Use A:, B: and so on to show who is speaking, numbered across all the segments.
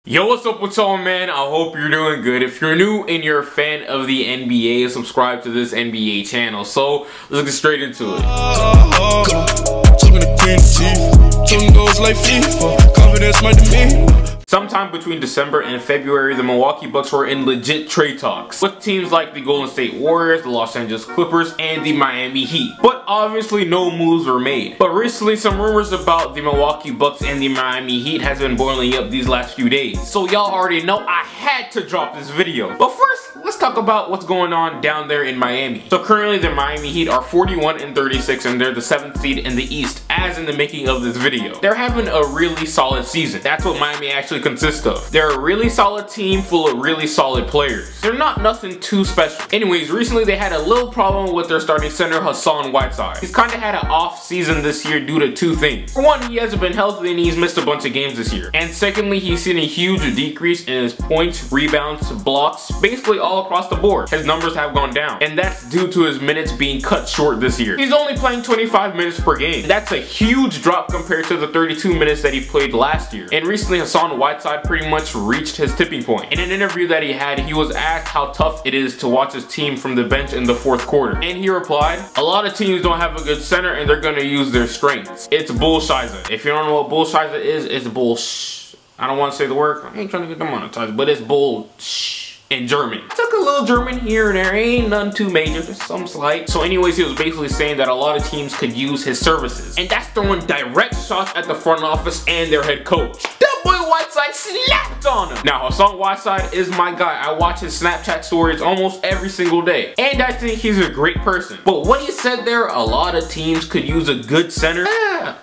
A: Yo, what's up with y'all, man? I hope you're doing good. If you're new and you're a fan of the NBA, subscribe to this NBA channel. So let's get straight into it. Sometime between December and February, the Milwaukee Bucks were in legit trade talks with teams like the Golden State Warriors, the Los Angeles Clippers, and the Miami Heat. But obviously no moves were made. But recently some rumors about the Milwaukee Bucks and the Miami Heat has been boiling up these last few days. So y'all already know I had to drop this video. But first, let's talk about what's going on down there in Miami. So currently the Miami Heat are 41-36 and they're the 7th seed in the East as in the making of this video. They're having a really solid season. That's what Miami actually consists of. They're a really solid team full of really solid players. They're not nothing too special. Anyways, recently they had a little problem with their starting center Hassan Whiteside. He's kind of had an off season this year due to two things. For one, he hasn't been healthy and he's missed a bunch of games this year. And secondly, he's seen a huge decrease in his points, rebounds, blocks, basically all across the board. His numbers have gone down. And that's due to his minutes being cut short this year. He's only playing 25 minutes per game. That's a huge drop compared to the 32 minutes that he played last year. And recently Hassan Whiteside pretty much reached his tipping point. In an interview that he had, he was asked how tough it is to watch his team from the bench in the fourth quarter. And he replied, "A lot of teams don't have a good center and they're gonna use their strengths. It's bullshit. If you don't know what bullshit is, it's bullsh. I don't want to say the word. I ain't trying to get demonetized, but it's bullsh. In German. Took a little German here and there, ain't none too major, just some slight. So anyways, he was basically saying that a lot of teams could use his services. And that's throwing direct shots at the front office and their head coach. That boy Whiteside slapped on him. Now Hassan Whiteside is my guy. I watch his Snapchat stories almost every single day. And I think he's a great person. But what he said there, a lot of teams could use a good center.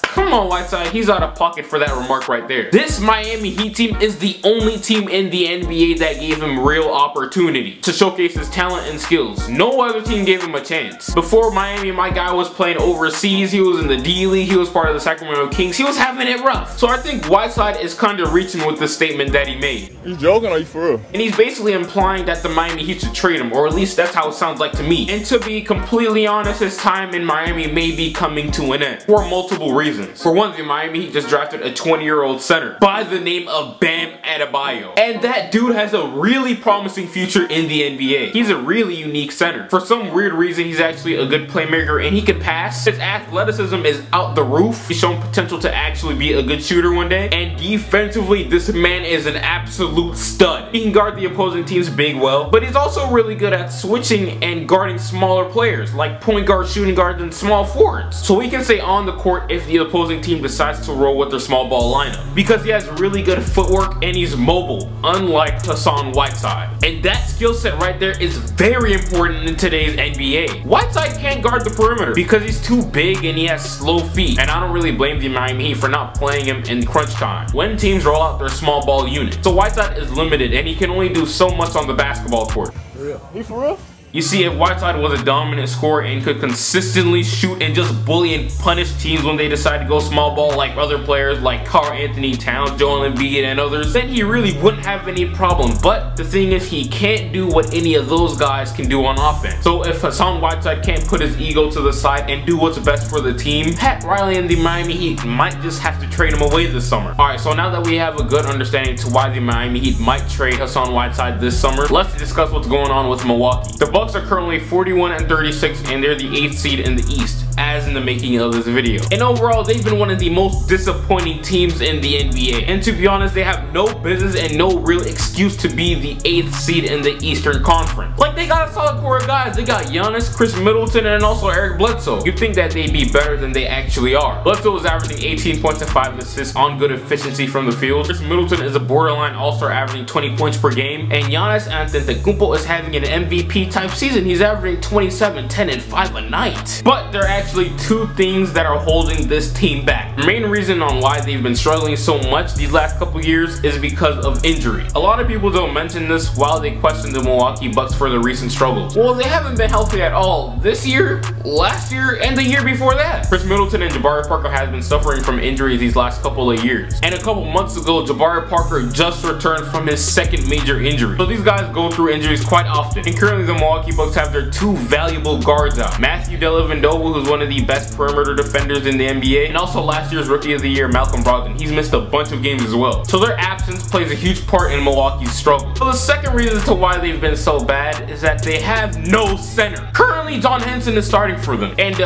A: Come on Whiteside, he's out of pocket for that remark right there. This Miami Heat team is the only team in the NBA that gave him real opportunity to showcase his talent and skills. No other team gave him a chance. Before Miami, my guy was playing overseas. He was in the D League. He was part of the Sacramento Kings. He was having it rough. So I think Whiteside is kind of reaching with the statement that he made.
B: You joking or you for real?
A: And he's basically implying that the Miami Heat should trade him, or at least that's how it sounds like to me. And to be completely honest, his time in Miami may be coming to an end for multiple reasons. For one, the Miami Heat just drafted a 20-year-old center by the name of Bam Adebayo. And that dude has a really promising future in the NBA. He's a really unique center. For some weird reason, he's actually a good playmaker and he can pass. His athleticism is out the roof. He's shown potential to actually be a good shooter one day. And defensively, this man is an absolute stud. He can guard the opposing team's big well, but he's also really good at switching and guarding smaller players, like point guard, shooting guards, and small forwards. So he can stay on the court if the opposing team decides to roll with their small ball lineup. Because he has really good footwork and he's mobile, unlike Hassan Whiteside. And that skill set right there is very important in today's NBA. Whiteside can't guard the perimeter because he's too big and he has slow feet. And I don't really blame the Miami Heat for not playing him in crunch time when teams roll out their small ball unit. So Whiteside is limited and he can only do so much on the basketball court.
B: For real? He for real?
A: You see, if Whiteside was a dominant scorer and could consistently shoot and just bully and punish teams when they decide to go small ball like other players like Karl Anthony Towns, Joel Embiid, and others, then he really wouldn't have any problem. But the thing is, he can't do what any of those guys can do on offense. So if Hassan Whiteside can't put his ego to the side and do what's best for the team, Pat Riley and the Miami Heat might just have to trade him away this summer. Alright, so now that we have a good understanding to why the Miami Heat might trade Hassan Whiteside this summer, let's discuss what's going on with Milwaukee. The Bucks are currently 41-36 and they're the 8th seed in the East, as in the making of this video. And overall, they've been one of the most disappointing teams in the NBA. And to be honest, they have no business and no real excuse to be the 8th seed in the Eastern Conference. Like, they got a solid core of guys. They got Giannis, Chris Middleton, and also Eric Bledsoe. You'd think that they'd be better than they actually are. Bledsoe is averaging 18 points and 5 assists on good efficiency from the field. Chris Middleton is a borderline all-star, averaging 20 points per game. And Giannis Antetokounmpo is having an MVP type season. He's averaging 27, 10, and 5 a night. But there are actually two things that are holding this team back. The main reason on why they've been struggling so much these last couple years is because of injury. A lot of people don't mention this while they question the Milwaukee Bucks for the recent struggles. Well, they haven't been healthy at all this year, last year, and the year before that. Chris Middleton and Jabari Parker has been suffering from injuries these last couple of years. And a couple months ago, Jabari Parker just returned from his second major injury. So these guys go through injuries quite often. And currently the Milwaukee Bucks have their two valuable guards out. Matthew Dellavedova, who's one one of the best perimeter defenders in the NBA, and also last year's Rookie of the Year, Malcolm Brogdon. He's missed a bunch of games as well. So their absence plays a huge part in Milwaukee's struggle. So the second reason to why they've been so bad is that they have no center. Currently, John Henson is starting for them, and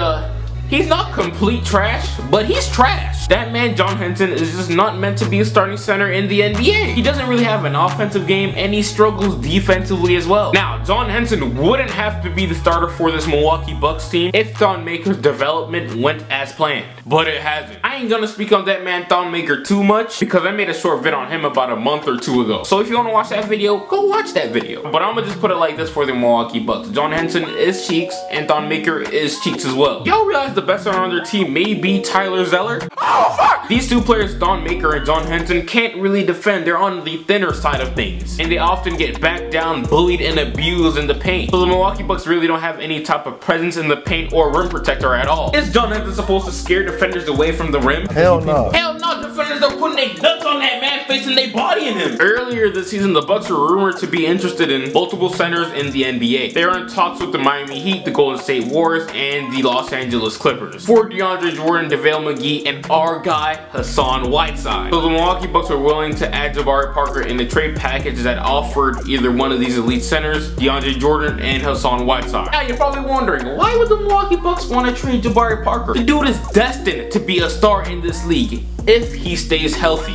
A: he's not complete trash, but he's trash. That man, John Henson, is just not meant to be a starting center in the NBA. He doesn't really have an offensive game, and he struggles defensively as well. Now, John Henson wouldn't have to be the starter for this Milwaukee Bucks team if Thon Maker's development went as planned, but it hasn't. I ain't gonna speak on that man, Thon Maker, too much, because I made a short vid on him about a month or two ago. So if you wanna watch that video, go watch that video. But I'm gonna just put it like this for the Milwaukee Bucks. John Henson is cheeks, and Thon Maker is cheeks as well. Y'all realize the best center on their team may be Tyler Zeller? Oh, fuck! These two players, Thon Maker and John Henson, can't really defend. They're on the thinner side of things, and they often get backed down, bullied, and abused in the paint. So the Milwaukee Bucks really don't have any type of presence in the paint or rim protector at all. Is John Henson supposed to scare defenders away from the rim?
B: Hell no.
A: Hell no, defenders are putting their nuts on that man, facing their body in him. Earlier this season, the Bucks were rumored to be interested in multiple centers in the NBA. They are in talks with the Miami Heat, the Golden State Warriors, and the Los Angeles Clippers for DeAndre Jordan, JaVale McGee, and our guy, Hassan Whiteside. So the Milwaukee Bucks were willing to add Jabari Parker in the trade package that offered either one of these elite centers, DeAndre Jordan and Hassan Whiteside. Now you're probably wondering, why would the Milwaukee Bucks want to trade Jabari Parker? The dude is destined to be a star in this league if he stays healthy.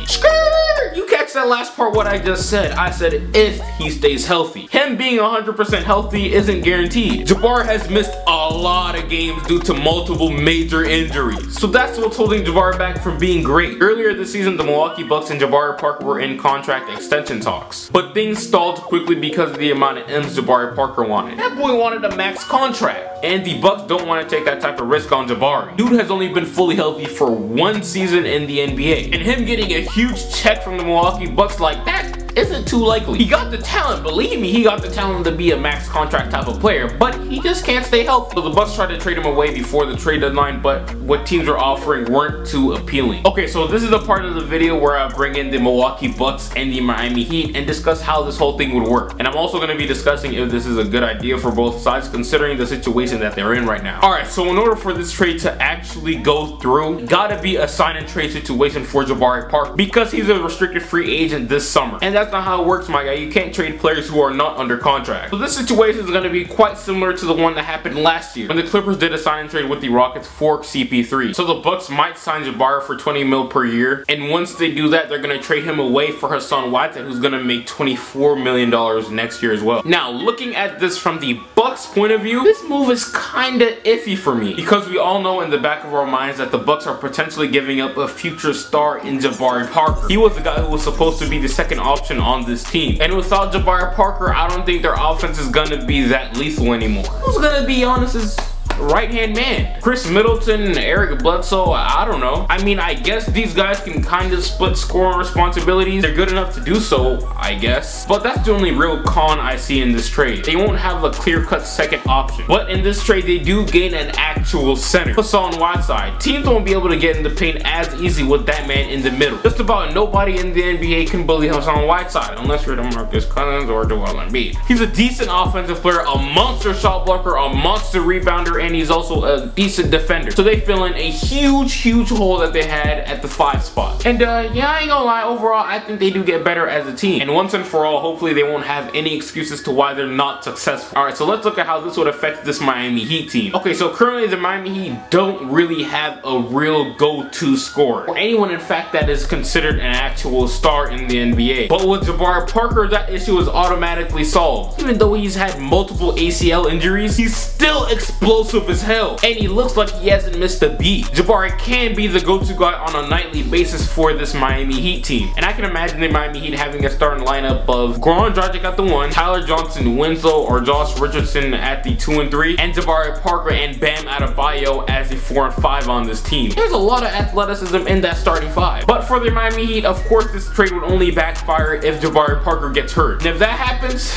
A: You catch that last part what I just said. I said if he stays healthy. Him being 100% healthy isn't guaranteed. Jabari has missed a lot of games due to multiple major injuries. So that's what's holding Jabari back from being great. Earlier this season, the Milwaukee Bucks and Jabari Parker were in contract extension talks. But things stalled quickly because of the amount of M's Jabari Parker wanted. That boy wanted a max contract, and the Bucks don't want to take that type of risk on Jabari. Dude has only been fully healthy for one season in the NBA, and him getting a huge check from the Milwaukee Bucks like that isn't too likely. He got the talent, believe me, he got the talent to be a max contract type of player, but he just can't stay healthy. So the Bucks tried to trade him away before the trade deadline, but what teams were offering weren't too appealing. Okay, so this is the part of the video where I bring in the Milwaukee Bucks and the Miami Heat and discuss how this whole thing would work. And I'm also going to be discussing if this is a good idea for both sides, considering the situation that they're in right now. Alright, so in order for this trade to actually go through, gotta be a sign and trade situation for Jabari Parker, because he's a restricted free agent this summer. And that's not how it works, my guy. You can't trade players who are not under contract. So this situation is going to be quite similar to the one that happened last year when the Clippers did a sign and trade with the Rockets for CP3. So the Bucks might sign Jabari for $20 mil per year, and once they do that, they're going to trade him away for Hassan Whiteside, who's going to make $24 million next year as well. Now, looking at this from the Bucks point of view, this move is kinda iffy for me, because we all know in the back of our minds that the Bucks are potentially giving up a future star in Jabari Parker. He was the guy who was supposed to be the second option on this team, and without Jabari Parker, I don't think their offense is gonna be that lethal anymore. Who's gonna be honest is right-hand man? Chris Middleton, Eric Bledsoe, I don't know. I mean, I guess these guys can kind of split scoring responsibilities. They're good enough to do so, I guess. But that's the only real con I see in this trade. They won't have a clear-cut second option. But in this trade, they do gain an actual center. Hassan Whiteside. Teams won't be able to get in the paint as easy with that man in the middle. Just about nobody in the NBA can bully Hassan Whiteside, unless you're DeMarcus Cousins or Joel Embiid. He's a decent offensive player, a monster shot blocker, a monster rebounder, and he's also a decent defender. So they fill in a huge hole that they had at the 5 spot. And yeah, I ain't gonna lie, overall I think they do get better as a team. And once and for all, hopefully they won't have any excuses to why they're not successful. Alright, so let's look at how this would affect this Miami Heat team. Okay, so currently the Miami Heat don't really have a real go-to scorer, or anyone in fact that is considered an actual star in the NBA. But with Jabari Parker, that issue is automatically solved. Even though he's had multiple ACL injuries, he's still explosive as hell, and he looks like he hasn't missed a beat. Jabari can be the go-to guy on a nightly basis for this Miami Heat team, and I can imagine the Miami Heat having a starting lineup of Goran Dragic at the 1, Tyler Johnson, Winslow, or Josh Richardson at the 2 and 3, and Jabari Parker and Bam Adebayo as the 4 and 5 on this team. There's a lot of athleticism in that starting 5. But for the Miami Heat, of course, this trade would only backfire if Jabari Parker gets hurt, and if that happens,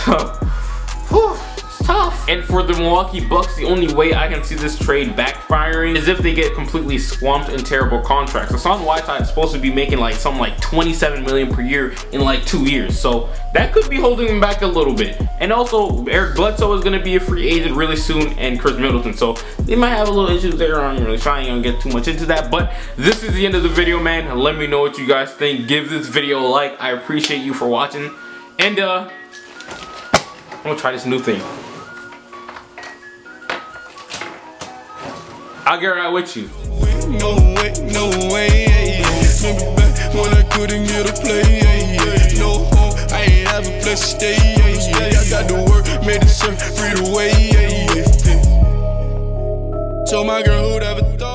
A: tough. And for the Milwaukee Bucks, the only way I can see this trade backfiring is if they get completely swamped in terrible contracts. Hassan Whiteside is supposed to be making like something like $27 million per year in like 2 years, so that could be holding him back a little bit. And also, Eric Bledsoe is going to be a free agent really soon, and Chris Middleton, so they might have a little issues there. I'm really trying to get too much into that, but this is the end of the video, man. Let me know what you guys think. Give this video a like. I appreciate you for watching, and I'm gonna try this new thing. I'll get right with you.
C: No way, no way. Remember back when I couldn't get a play. No home, I ain't have a place to stay. I got to work, made the shirt free to way. Told my girl who'd ever thought.